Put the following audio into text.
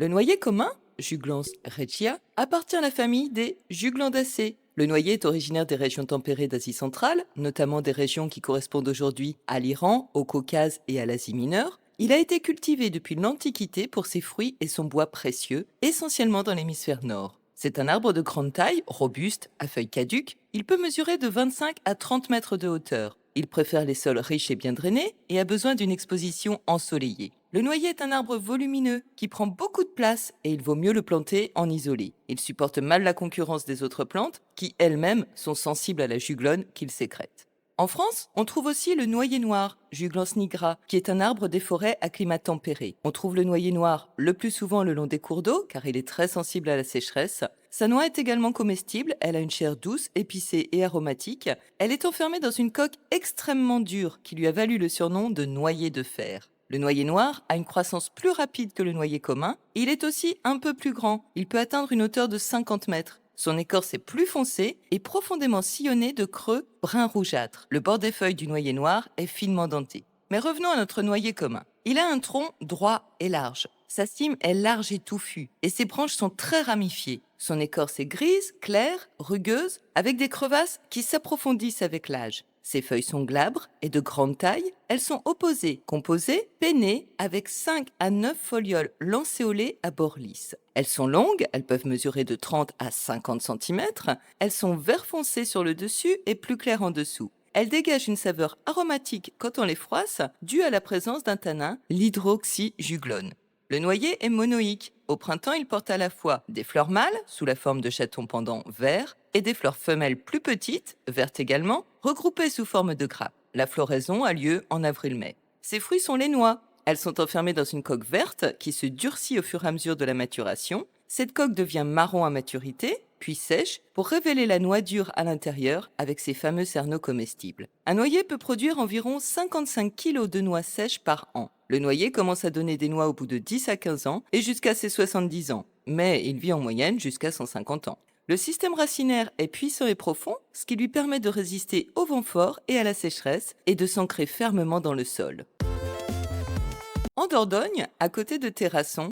Le noyer commun, Juglans regia, appartient à la famille des Juglandacées. Le noyer est originaire des régions tempérées d'Asie centrale, notamment des régions qui correspondent aujourd'hui à l'Iran, au Caucase et à l'Asie mineure. Il a été cultivé depuis l'Antiquité pour ses fruits et son bois précieux, essentiellement dans l'hémisphère nord. C'est un arbre de grande taille, robuste, à feuilles caduques. Il peut mesurer de 25 à 30 mètres de hauteur. Il préfère les sols riches et bien drainés et a besoin d'une exposition ensoleillée. Le noyer est un arbre volumineux qui prend beaucoup de place et il vaut mieux le planter en isolé. Il supporte mal la concurrence des autres plantes qui elles-mêmes sont sensibles à la juglone qu'il sécrète. En France, on trouve aussi le noyer noir, Juglans nigra, qui est un arbre des forêts à climat tempéré. On trouve le noyer noir le plus souvent le long des cours d'eau, car il est très sensible à la sécheresse. Sa noix est également comestible, elle a une chair douce, épicée et aromatique. Elle est enfermée dans une coque extrêmement dure qui lui a valu le surnom de noyer de fer. Le noyer noir a une croissance plus rapide que le noyer commun et il est aussi un peu plus grand. Il peut atteindre une hauteur de 50 mètres. Son écorce est plus foncée et profondément sillonnée de creux brun rougeâtre. Le bord des feuilles du noyer noir est finement denté. Mais revenons à notre noyer commun. Il a un tronc droit et large. Sa cime est large et touffue et ses branches sont très ramifiées. Son écorce est grise, claire, rugueuse, avec des crevasses qui s'approfondissent avec l'âge. Ses feuilles sont glabres et de grande taille. Elles sont opposées, composées, pennées, avec 5 à 9 folioles lancéolées à bord lisse. Elles sont longues, elles peuvent mesurer de 30 à 50 cm. Elles sont vert foncé sur le dessus et plus claires en dessous. Elles dégagent une saveur aromatique quand on les froisse, due à la présence d'un tanin, l'hydroxyjuglone. Le noyer est monoïque. Au printemps, il porte à la fois des fleurs mâles, sous la forme de chatons pendants verts, et des fleurs femelles plus petites, vertes également, regroupées sous forme de grappes. La floraison a lieu en avril-mai. Ses fruits sont les noix. Elles sont enfermées dans une coque verte qui se durcit au fur et à mesure de la maturation. Cette coque devient marron à maturité, puis sèche, pour révéler la noix dure à l'intérieur avec ses fameux cerneaux comestibles. Un noyer peut produire environ 55 kg de noix sèches par an. Le noyer commence à donner des noix au bout de 10 à 15 ans et jusqu'à ses 70 ans, mais il vit en moyenne jusqu'à 150 ans. Le système racinaire est puissant et profond, ce qui lui permet de résister au vent fort et à la sécheresse et de s'ancrer fermement dans le sol. En Dordogne, à côté de Terrasson,